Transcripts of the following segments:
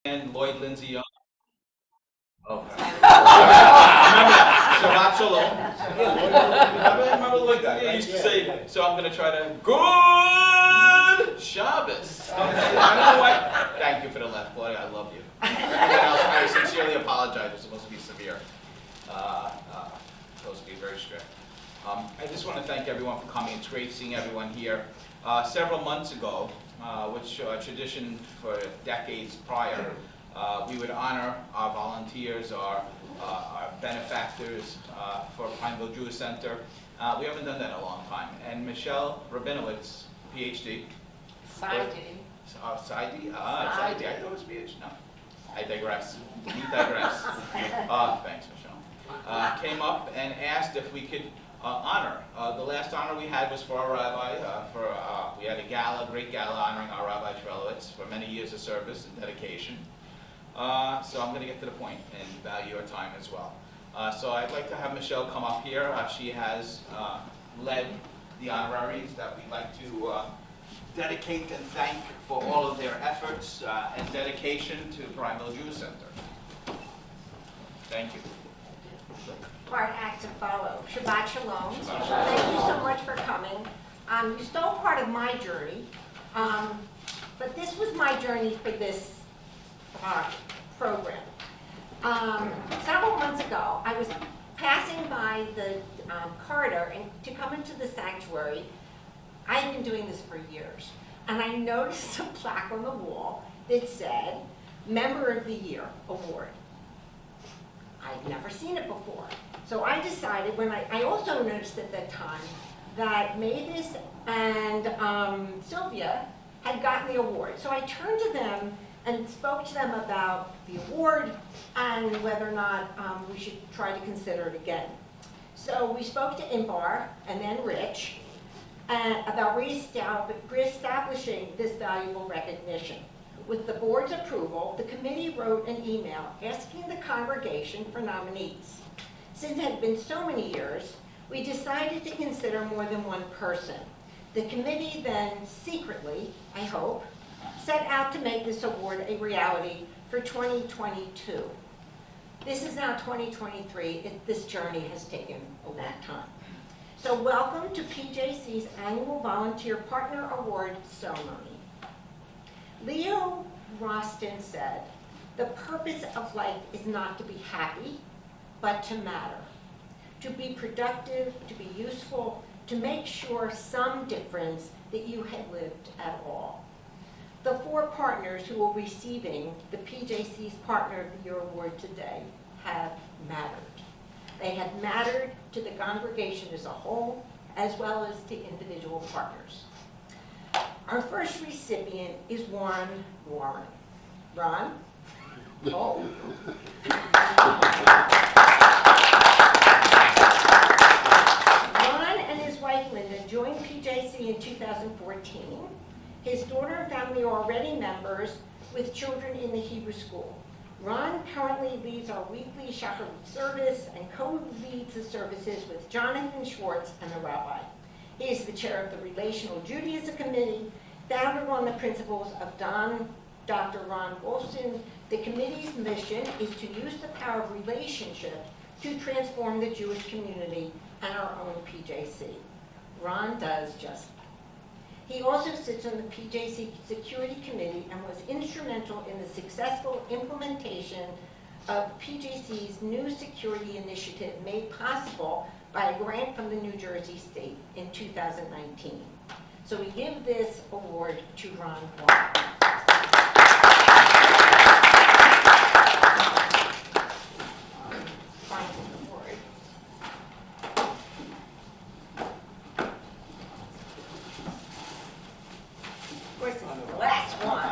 And Lloyd Lindsay Young. Okay. Remember Shabbat Shalom. Remember Lloyd? He used to say. So I'm going to try to good Shabbos. I don't know why. Thank you for the left, Claudia. I love you. I sincerely apologize. It's supposed to be severe. Supposed to be very strict. I just want to thank everyone for coming. It's great seeing everyone here. Several months ago, which a tradition for decades prior, we would honor our volunteers, our benefactors for Pineville Jewish Center. We haven't done that in a long time. And Michelle Rabinowitz, PhD. Saidi. Saidi? Saidi. I thought it was PhD. No. I digress. We digress. Thanks, Michelle. Came up and asked if we could honor. The last honor we had was for our rabbi. We had a gala, great gala honoring our Rabbi Trelowitz for many years of service and dedication. So I'm going to get to the point and value your time as well. So I'd like to have Michelle come up here. She has led the honoraries that we'd like to dedicate and thank for all of their efforts and dedication to Pineville Jewish Center. Thank you. Part act to follow. Shabbat Shalom. Shabbat Shalom. Thank you so much for coming. You stole part of my journey, but this was my journey for this program. Several months ago, I was passing by the corridor and to come into the sanctuary. I've been doing this for years, and I noticed a plaque on the wall that said, Member of the Year Award. I'd never seen it before. So I decided, I also noticed at that time that Mavis and Sylvia had gotten the award. So I turned to them and spoke to them about the award and whether or not we should try to consider it again. So we spoke to Imbar and then Rich about reestablishing this valuable recognition. With the board's approval, the committee wrote an email asking the congregation for nominees. Since it had been so many years, we decided to consider more than one person. The committee then secretly, I hope, set out to make this award a reality for 2022. This is now 2023. This journey has taken a long time. So welcome to PJC's annual Volunteer Partner Award ceremony. Leo Rostin said, "The purpose of life is not to be happy, but to matter, to be productive, to be useful, to make sure some difference that you had lived at all." The four partners who are receiving the PJC's Partner of the Year Award today have mattered. They have mattered to the congregation as a whole, as well as to individual partners. Our first recipient is Warren Warren. Ron? Oh. Ron and his wife Linda joined PJC in 2014. His daughter and family are already members with children in the Hebrew school. Ron currently leads our weekly Shacharit service and co-leads the services with Jonathan Schwartz and the rabbi. He is the chair of the Relational Judaism Committee, founded on the principles of Dr. Ron Wolfson. The committee's mission is to use the power of relationship to transform the Jewish community and our own PJC. Ron does just that. He also sits on the PJC Security Committee and was instrumental in the successful implementation of PJC's new security initiative made possible by a grant from the New Jersey State in 2019. So we give this award to Ron Warren. Of course, it's the last one.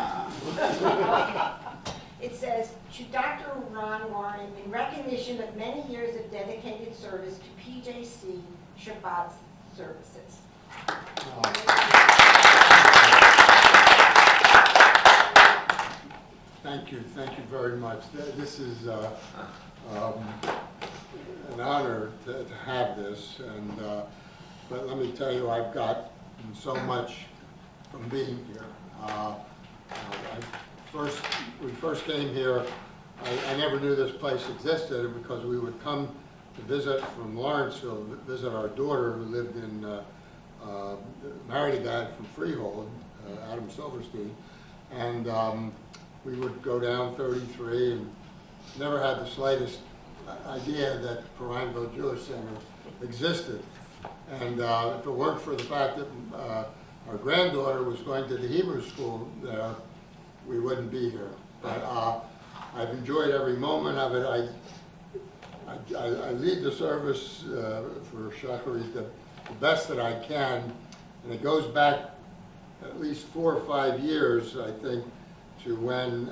It says, to Dr. Ron Warren, in recognition of many years of dedicated service to PJC Shabbat services. Thank you very much. This is an honor to have this, and but let me tell you, I've got so much from being here. I we first came here, I never knew this place existed because we would come to visit from Lawrenceville, visit our daughter who lived in, married a guy from Freehold, Adam Silverstein, and we would go down 33 and never had the slightest idea that Perrineville Jewish Center existed. And if it weren't for the fact that our granddaughter was going to the Hebrew school there, we wouldn't be here. But I've enjoyed every moment of it. I lead the service for Shacharit the best that I can, and it goes back at least 4 or 5 years, I think, to when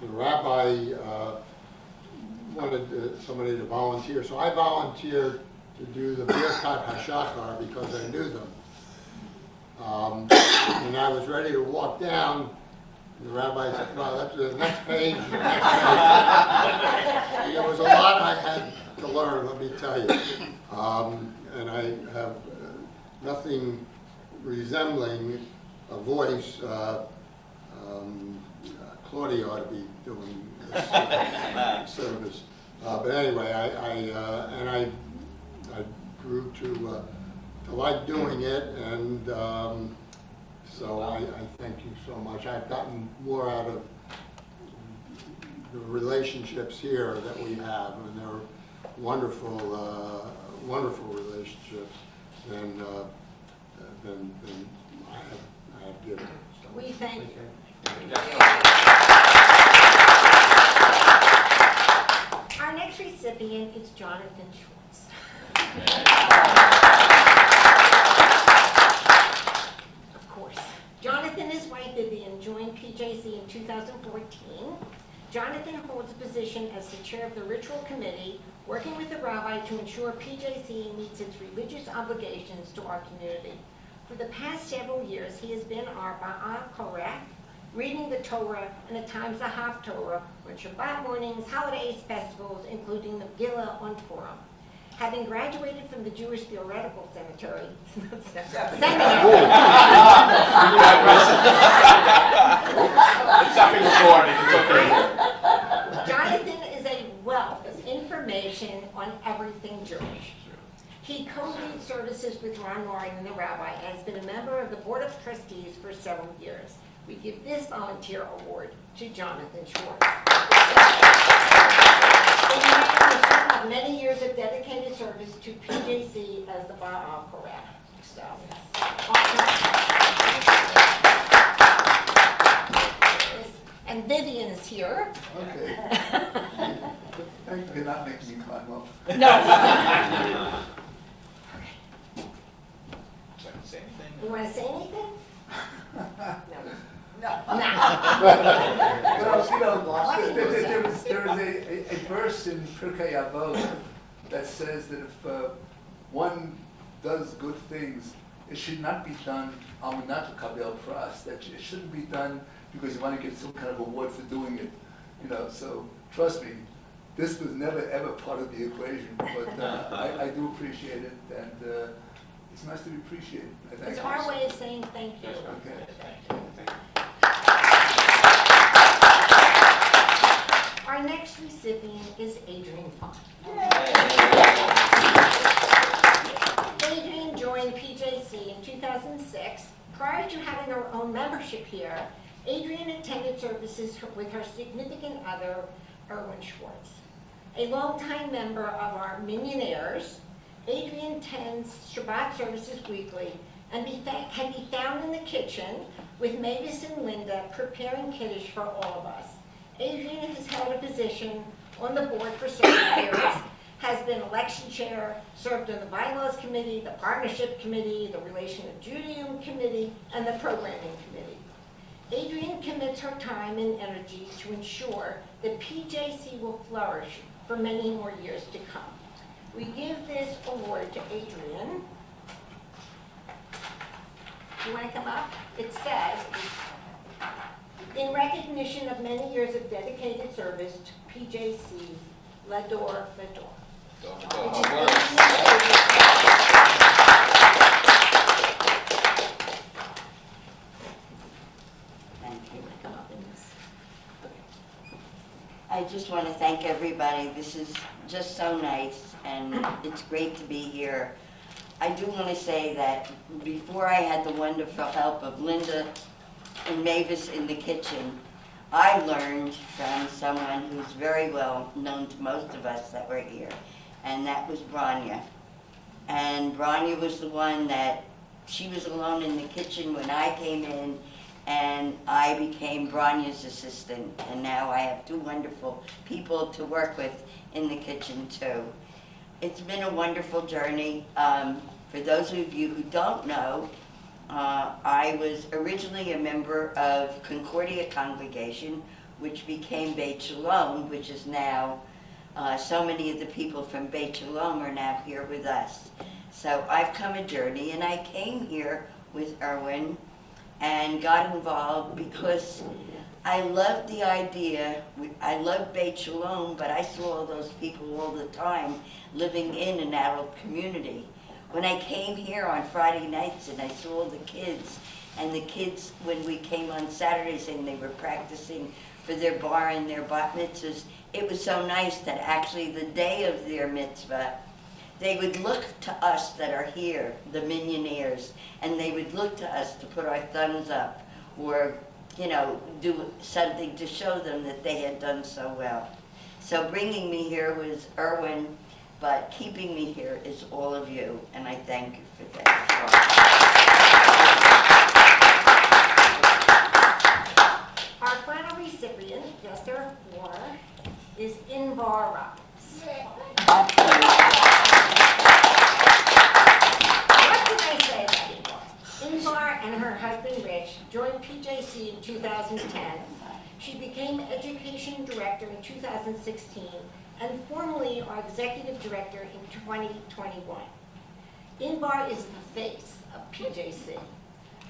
the rabbi wanted somebody to volunteer. So I volunteered to do the Birkat HaShachar because I knew them. And I was ready to walk down, and the rabbi said, no, that's the next page, the next page. There was a lot I had to learn, let me tell you. And I have nothing resembling a voice. Claudia ought to be doing this service. But anyway, I grew to like doing it, and so I thank you so much. I've gotten more out of the relationships here that we have, and they're wonderful, wonderful relationships than I have given. So, We thank you. Our next recipient is Jonathan Schwartz. Of course. Jonathan and his wife Vivian joined PJC in 2014. Jonathan holds a position as the chair of the Ritual Committee, working with the rabbi to ensure PJC meets its religious obligations to our community. For the past several years, he has been our Ba'al Koreh, reading the Torah and at times the Haftorah on Shabbat mornings, holidays, festivals, including the Megillah on Purim. Having graduated from the Jewish Theoretical Seminary, Jonathan is a wealth of information on everything Jewish. He co-leads services with Ron Loring and the rabbi and has been a member of the Board of Trustees for several years. We give this volunteer award to Jonathan Schwartz. In recognition of many years of dedicated service to PJC as the Ba'al Koreh. So, and Vivian is here. Okay. Thank you for not making me climb up. No. Say anything? You want to say anything? No. Well, there is a verse in Pirkei Avot that says that if one does good things, it should not be done al minat lekabel pras. That it shouldn't be done because you want to get some kind of award for doing it. So trust me, this was never ever part of the equation. But I do appreciate it, and it's nice to be appreciated. It's our way of saying thank you. Okay. Our next recipient is Adrian Font. Adrian joined PJC in 2006. Prior to having her own membership here, Adrian attended services with her significant other, Erwin Schwartz. A longtime member of our Minyonaires, Adrian attends Shabbat services weekly and can be found in the kitchen with Mavis and Linda preparing Kiddush for all of us. Adrian has held a position on the board for several years, has been election chair, served on the bylaws committee, the partnership committee, the relation of Judaism committee, and the programming committee. Adrian commits her time and energy to ensure that PJC will flourish for many more years to come. We give this award to Adrian. You want to come up? It says, in recognition of many years of dedicated service to PJC, Lador Lador. I just want to thank everybody. This is just so nice, and it's great to be here. I do want to say that before I had the wonderful help of Linda and Mavis in the kitchen, I learned from someone who's very well known to most of us that were here, and that was Branya. And Branya was the one that, she was alone in the kitchen when I came in, and I became Branya's assistant, and now I have two wonderful people to work with in the kitchen too. It's been a wonderful journey. For those of you who don't know, I was originally a member of Concordia Congregation, which became Beit Shalom, which is now, so many of the people from Beit Shalom are now here with us. So I've come a journey, and I came here with Erwin and got involved because I loved the idea. I loved Beit Shalom, but I saw all those people all the time living in an adult community. When I came here on Friday nights and I saw the kids, and the kids, when we came on Saturdays and they were practicing for their bar and their bat mitzvahs, it was so nice that actually the day of their mitzvah, they would look to us that are here, the Minyonaires, and they would look to us to put our thumbs up or, you know, do something to show them that they had done so well. So bringing me here was Erwin, but keeping me here is all of you, and I thank you for that. Our final recipient, just there are 4, is Inbar Robbins. What can I say about Inbar? Inbar and her husband Rich joined PJC in 2010. She became Education Director in 2016 and formally our Executive Director in 2021. Inbar is the face of PJC.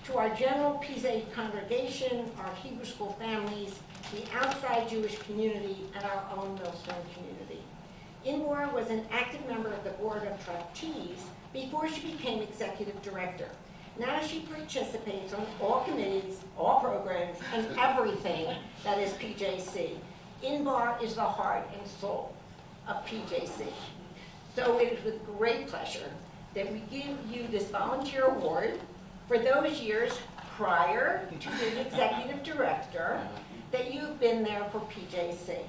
To our general PZ congregation, our Hebrew school families, the outside Jewish community, and our own Millstone community. Inbar was an active member of the Board of Trustees before she became Executive Director. Now she participates on all committees, all programs, and everything that is PJC. Inbar is the heart and soul of PJC. So it is with great pleasure that we give you this volunteer award for those years prior to being Executive Director that you've been there for PJC.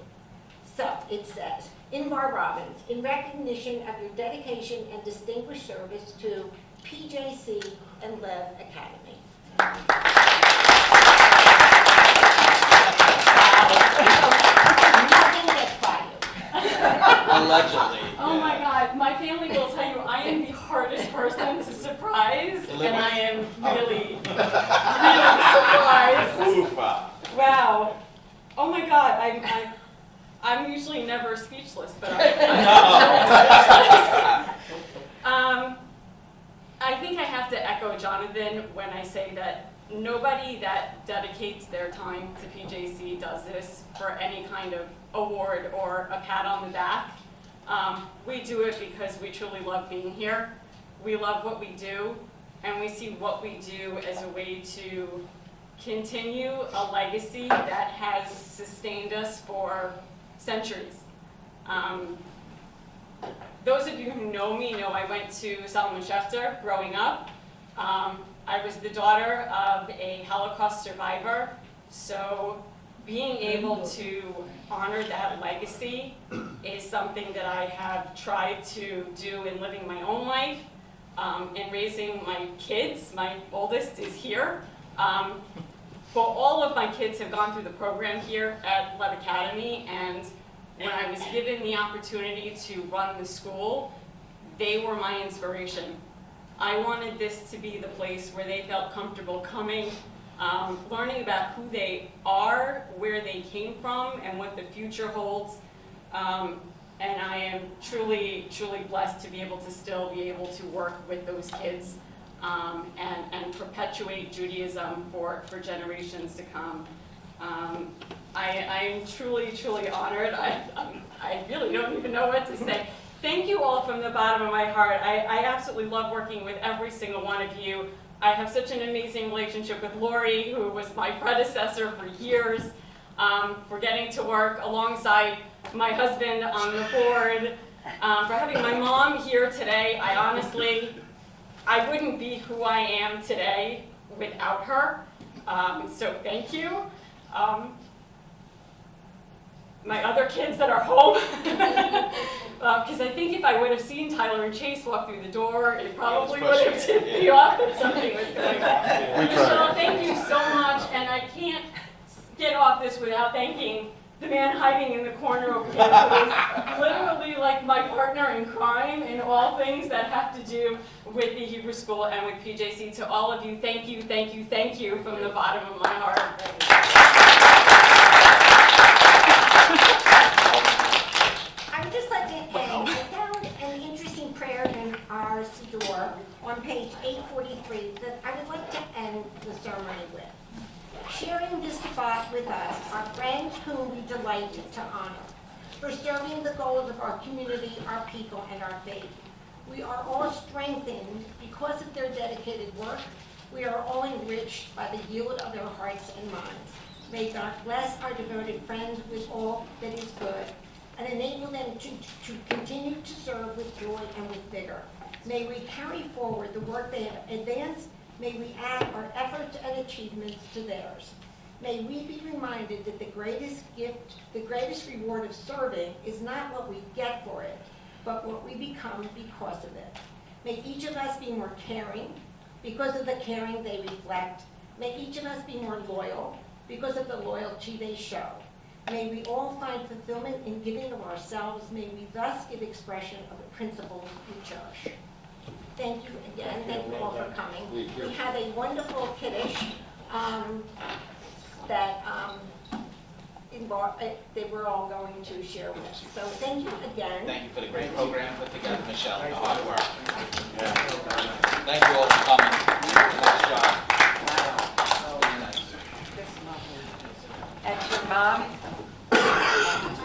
So it says, Inbar Robbins, in recognition of your dedication and distinguished service to PJC and Lev Academy. Nothing gets by you. Allegedly. Oh my God, my family will tell you I am the hardest person to surprise, and I am really, really surprised. Oofa. Wow. Oh my God, I'm usually never speechless, but I think I have to echo Jonathan when I say that nobody that dedicates their time to PJC does this for any kind of award or a pat on the back. We do it because we truly love being here. We love what we do, and we see what we do as a way to continue a legacy that has sustained us for centuries. Those of you who know me know I went to Solomon Schechter growing up. I was the daughter of a Holocaust survivor, so being able to honor that legacy is something that I have tried to do in living my own life, in raising my kids. My oldest is here. But all of my kids have gone through the program here at Lev Academy, and when I was given the opportunity to run the school, they were my inspiration. I wanted this to be the place where they felt comfortable coming, learning about who they are, where they came from, and what the future holds. And I am truly, truly blessed to be able to still be able to work with those kids and perpetuate Judaism for generations to come. I am truly, truly honored. I really don't even know what to say. Thank you all from the bottom of my heart. I absolutely love working with every single one of you. I have such an amazing relationship with Lori, who was my predecessor for years. for getting to work alongside my husband on the board, for having my mom here today. I wouldn't be who I am today without her, so thank you. My other kids that are home, because I think if I would have seen Tyler and Chase walk through the door, it probably would have tipped me off that something was going on. Michelle, thank you so much, and I can't get off this without thanking the man hiding in the corner over here, who is literally like my partner in crime in all things that have to do with the Hebrew School and with PJC. To all of you, thank you, thank you, thank you from the bottom of my heart. I would just like to end, I found an interesting prayer in our Siddur on page 843 that I would like to end the ceremony with. Sharing this spot with us are friends whom we delight to honor, for serving the goals of our community, our people, and our faith. We are all strengthened because of their dedicated work. We are all enriched by the yield of their hearts and minds. May God bless our devoted friends with all that is good, and enable them to continue to serve with joy and with vigor. May we carry forward the work they have advanced. May we add our efforts and achievements to theirs. May we be reminded that the greatest gift, the greatest reward of serving is not what we get for it, but what we become because of it. May each of us be more caring because of the caring they reflect. May each of us be more loyal because of the loyalty they show. May we all find fulfillment in giving of ourselves. May we thus give expression of the principles we cherish. Thank you again. Thank you all for coming. We have a wonderful Kiddush that they were all going to share with us. So thank you again. Thank you for the great program put together, Michelle, and the hard work. Thank you all for coming. Nice job. Really nice. That's your mom?